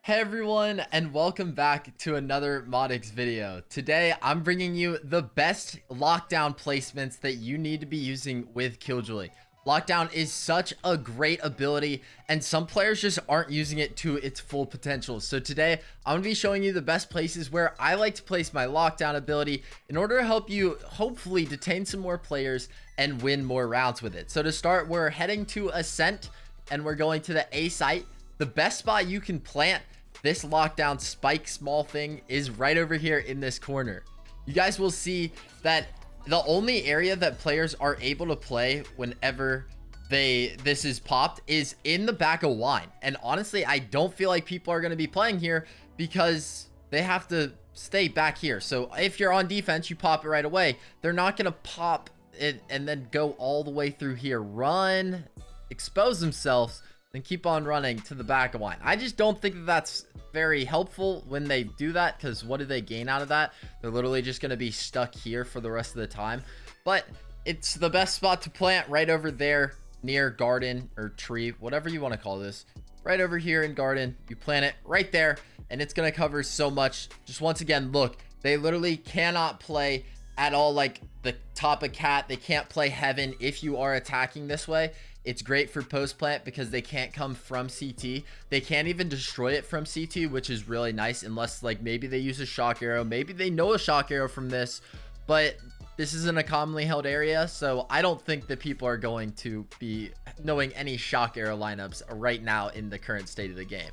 Hey everyone, and welcome back to another modix video. Today I'm bringing you the best lockdown placements that you need to be using with Killjoy. Lockdown is such a great ability and some players just aren't using it to its full potential. So today I'm going to be showing you the best places where I like to place my lockdown ability in order to help you hopefully detain some more players and win more rounds with it. So to start, we're heading to Ascent and we're going to the A site. The best spot you can plant this lockdown spike small thing is right over here in this corner. You guys will see that the only area that players are able to play whenever this is popped is in the back of wine. And honestly, I don't feel like people are going to be playing here because they have to stay back here. So if you're on defense, you pop it right away. They're not going to pop it and then go all the way through here, run, expose themselves, and keep on running to the back of wine. I just don't think that that's very helpful when they do that, because what do they gain out of that? They're literally just going to be stuck here for the rest of the time. But it's the best spot to plant right over there near garden or tree, whatever you want to call this. Right over here in garden, you plant it right there and it's going to cover so much. Just once again, look, they literally cannot play at all like the top of cat. They can't play heaven if you are attacking this way. It's great for post plant because they can't come from CT. They can't even destroy it from CT, which is really nice, unless like maybe they use a shock arrow. Maybe they know a shock arrow from this, but this isn't a commonly held area, so I don't think that people are going to be knowing any shock arrow lineups right now in the current state of the game.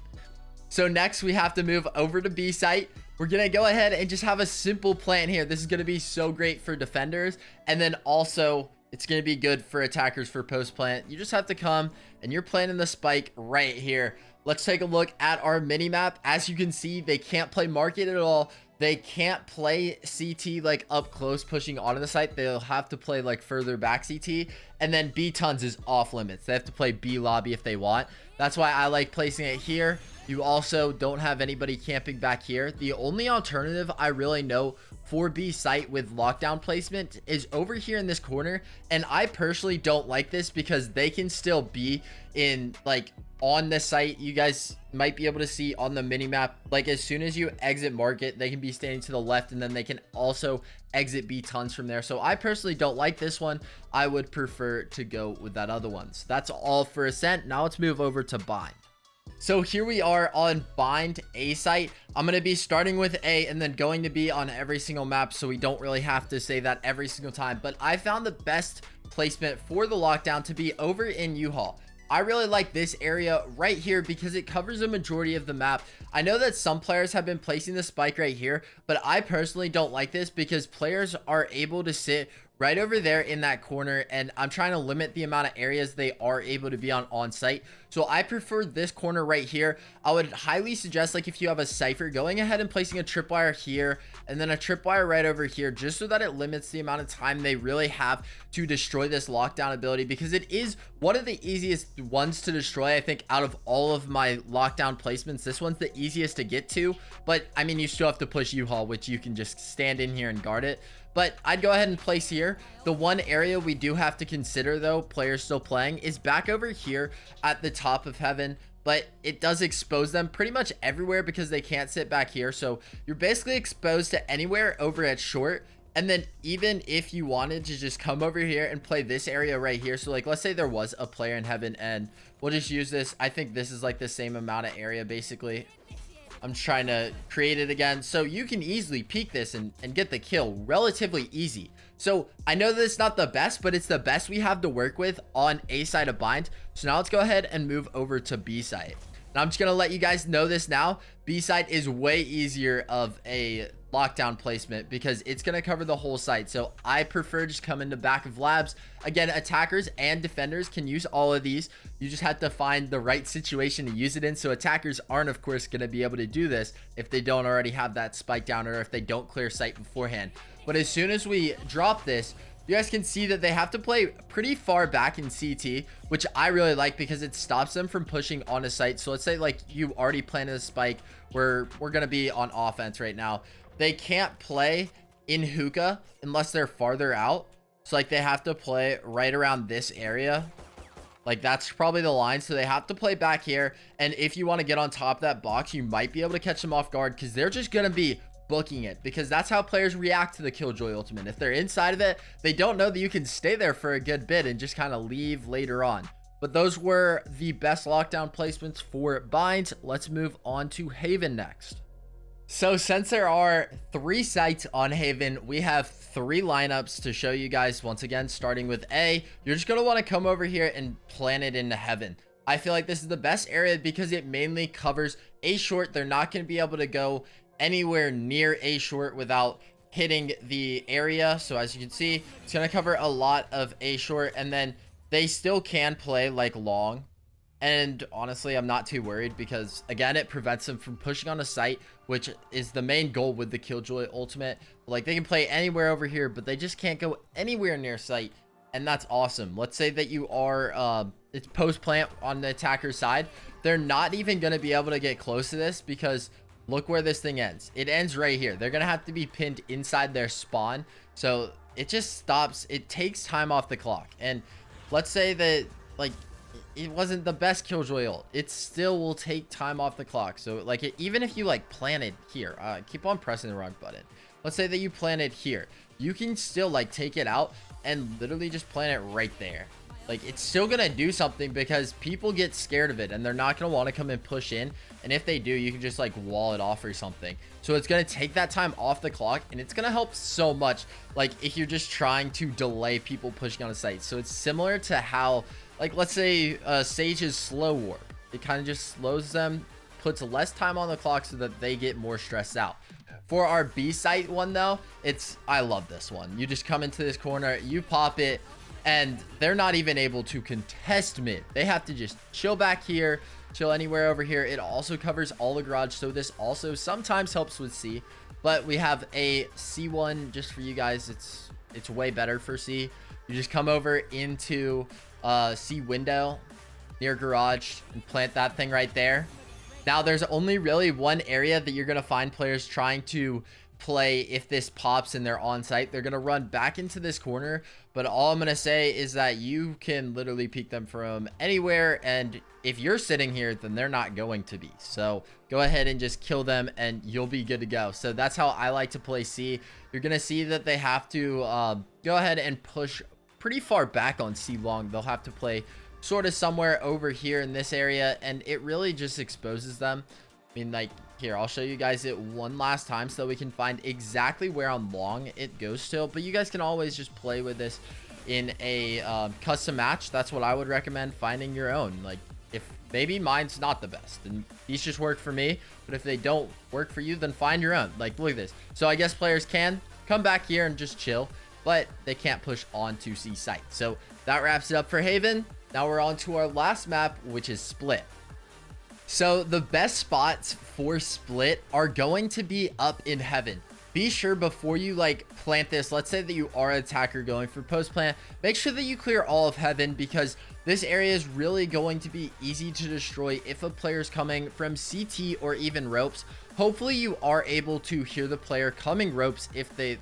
So next we have to move over to B site. We're going to go ahead and just have a simple plant here. This is going to be so great for defenders, and then also it's going to be good for attackers for post plant. You just have to come and you're planting the spike right here. Let's take a look at our mini map. As you can see, they can't play market at all. They can't play CT like up close pushing onto the site. They'll have to play like further back CT, and then B tons is off limits. They have to play B lobby if they want. That's why I like placing it here. You also don't have anybody camping back here. The only alternative I really know for B site with lockdown placement is over here in this corner, and I personally don't like this because they can still be in like on the site. You guys might be able to see on the mini map, like as soon as you exit market, they can be standing to the left, and then they can also exit B tons from there. So I personally don't like this one. I would prefer to go with that other one. So that's all for Ascent. Now let's move over to bind. So here we are on bind A site. I'm going to be starting with A and then going to be on every single map, so we don't really have to say that every single time. But I found the best placement for the lockdown to be over in U-Haul. I really like this area right here because it covers a majority of the map. I know that some players have been placing the spike right here, but I personally don't like this because players are able to sit right over there in that corner, and I'm trying to limit the amount of areas they are able to be on site. So I prefer this corner right here. I would highly suggest, like if you have a Cypher, going ahead and placing a tripwire here and then a tripwire right over here, just so that it limits the amount of time they really have to destroy this lockdown ability, because it is one of the easiest ones to destroy. I think out of all of my lockdown placements, this one's the easiest to get to, but I mean, you still have to push U-Haul, which you can just stand in here and guard it. But I'd go ahead and place here. The one area we do have to consider, though, players still playing, is back over here at the top of heaven. But it does expose them pretty much everywhere because they can't sit back here. So you're basically exposed to anywhere over at short. And then even if you wanted to just come over here and play this area right here. So like, let's say there was a player in heaven and we'll just use this. I think this is like the same amount of area basically. I'm trying to create it again. So you can easily peek this and get the kill relatively easy. So I know that it's not the best, but it's the best we have to work with on A side of bind. So now let's go ahead and move over to B side. Now I'm just going to let you guys know this now. B side is way easier of a lockdown placement because it's going to cover the whole site. So I prefer just coming to back of labs. Again, attackers and defenders can use all of these. You just have to find the right situation to use it in. So attackers aren't, of course, going to be able to do this if they don't already have that spike down or if they don't clear site beforehand. But as soon as we drop this, you guys can see that they have to play pretty far back in CT, which I really like because it stops them from pushing on a site. So let's say like you already planted a spike. We're going to be on offense right now. They can't play in hookah unless they're farther out. So like they have to play right around this area. Like, that's probably the line. So they have to play back here. And if you want to get on top of that box, you might be able to catch them off guard because they're just going to be booking it, because that's how players react to the Killjoy Ultimate. If they're inside of it, they don't know that you can stay there for a good bit and just kind of leave later on. But those were the best lockdown placements for binds. Let's move on to Haven next. So since there are 3 sites on Haven, we have 3 lineups to show you guys. Once again, starting with A, you're just going to want to come over here and plant it into Heaven. I feel like this is the best area because it mainly covers A short. They're not going to be able to go anywhere near A short without hitting the area. So as you can see, it's going to cover a lot of A short, and then they still can play like long. And honestly, I'm not too worried because, again, it prevents them from pushing on a site, which is the main goal with the Killjoy Ultimate. Like, they can play anywhere over here, but they just can't go anywhere near site. And that's awesome. Let's say that you are, it's post plant on the attacker's side. They're not even going to be able to get close to this because look where this thing ends. It ends right here. They're going to have to be pinned inside their spawn. So it just stops. It takes time off the clock. And let's say that, like, it wasn't the best Killjoy ult, it still will take time off the clock. So like, even if you like planted here, keep on pressing the wrong button. Let's say that you planted here, you can still like take it out and literally just plant it right there. Like, it's still gonna do something because people get scared of it and they're not gonna want to come and push in. And if they do, you can just like wall it off or something. So it's gonna take that time off the clock, and it's gonna help so much, like if you're just trying to delay people pushing on a site. So it's similar to how, like, let's say Sage's slow war. It kind of just slows them, puts less time on the clock so that they get more stressed out. For our B site one though, I love this one. You just come into this corner, you pop it, and they're not even able to contest mid. They have to just chill back here, chill anywhere over here. It also covers all the garage, so this also sometimes helps with C. But we have a C1 just for you guys. It's way better for C. You just come over into C window near garage and plant that thing right there. Now there's only really one area that you're going to find players trying to play. If this pops and they're on site, they're going to run back into this corner. But all I'm going to say is that you can literally peek them from anywhere, and if you're sitting here, then they're not going to be. So go ahead and just kill them and you'll be good to go. So that's how I like to play C. You're going to see that they have to go ahead and push pretty far back on C long. They'll have to play sort of somewhere over here in this area, and it really just exposes them. I mean, like, here, I'll show you guys it one last time so we can find exactly where on long it goes to. But you guys can always just play with this in a custom match. That's what I would recommend, finding your own. Like, if maybe mine's not the best and these just work for me, but if they don't work for you, then find your own. Like, look at this. So I guess players can come back here and just chill, but they can't push on to C site. So that wraps it up for Haven. Now we're on to our last map, which is Split. So the best spots for Split are going to be up in Heaven. Be sure before you like plant this, let's say that you are an attacker going for post plant, make sure that you clear all of Heaven, because this area is really going to be easy to destroy if a player's coming from CT or even ropes. Hopefully you are able to hear the player coming ropes if they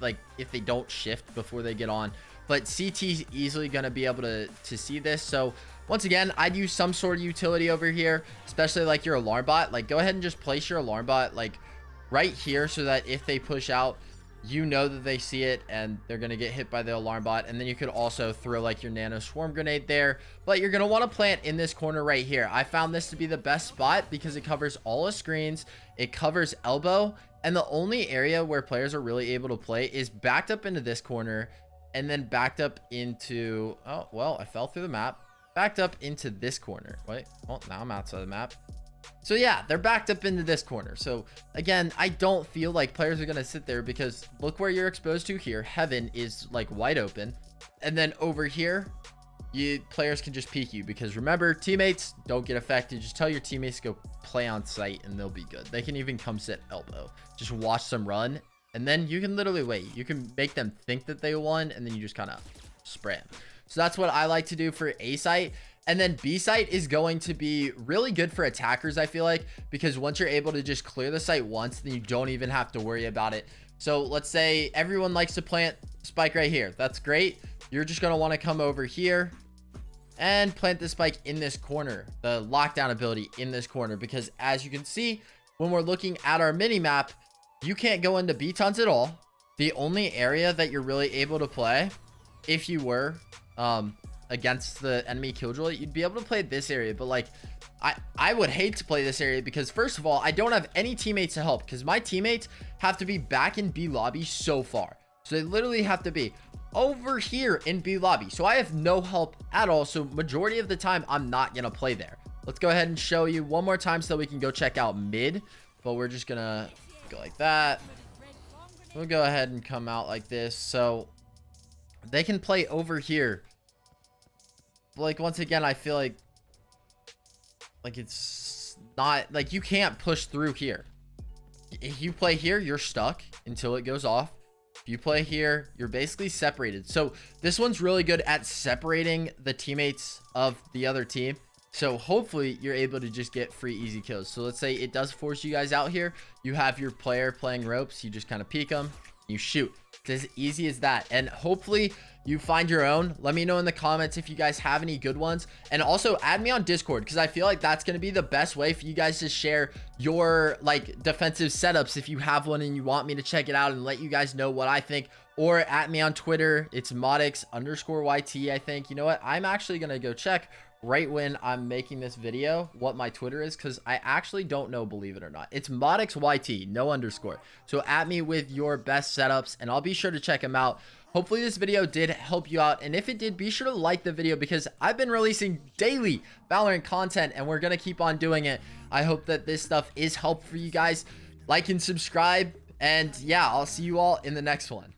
don't shift before they get on. But CT's easily going to be able to see this. So once again, I'd use some sort of utility over here, especially like your alarm bot. Like, go ahead and just place your alarm bot like right here so that if they push out, you know that they see it and they're going to get hit by the alarm bot. And then you could also throw like your nano swarm grenade there, but you're going to want to plant in this corner right here. I found this to be the best spot because it covers all the screens, it covers elbow, and the only area where players are really able to play is backed up into this corner, and then backed up into, oh, well, I fell through the map, backed up into this corner. Wait, well, now I'm outside the map. So yeah, they're backed up into this corner. So again, I don't feel like players are going to sit there because look where you're exposed to here. Heaven is like wide open. And then over here, players can just peek you, because remember, teammates don't get affected. Just tell your teammates to go play on site and they'll be good. They can even come sit elbow. Just watch them run. And then you can literally wait. You can make them think that they won, and then you just kind of spray them. So that's what I like to do for A site. And then B site is going to be really good for attackers, I feel like, because once you're able to just clear the site once, then you don't even have to worry about it. So let's say everyone likes to plant spike right here. That's great. You're just going to want to come over here and plant the spike in this corner, the lockdown ability in this corner, because as you can see, when we're looking at our mini map, you can't go into B tons at all. The only area that you're really able to play, if you were against the enemy Killjoy, you'd be able to play this area. But like, I would hate to play this area because first of all, I don't have any teammates to help because my teammates have to be back in B lobby so far. So they literally have to be over here in B lobby. So I have no help at all. So majority of the time, I'm not going to play there. Let's go ahead and show you one more time so we can go check out mid. But we're just going to go like that. We'll go ahead and come out like this. So they can play over here. But like, once again, I feel like it's not like you can't push through here. If you play here, you're stuck until it goes off. If you play here, you're basically separated. So this one's really good at separating the teammates of the other team. So hopefully you're able to just get free easy kills. So let's say it does force you guys out here. You have your player playing ropes. You just kind of peek them. You shoot. It's as easy as that. And hopefully you find your own. Let me know in the comments if you guys have any good ones. And also add me on Discord because I feel like that's going to be the best way for you guys to share your like defensive setups if you have one and you want me to check it out and let you guys know what I think. Or at me on Twitter. It's modix_YT, I think. You know what? I'm actually going to go check right when I'm making this video what my Twitter is, because I actually don't know, believe it or not. It's modixYT, no underscore. So at me with your best setups and I'll be sure to check them out. Hopefully this video did help you out, and if it did, be sure to like the video because I've been releasing daily Valorant content and we're gonna keep on doing it. I hope that this stuff is helpful for you guys. Like and subscribe, and yeah, I'll see you all in the next one.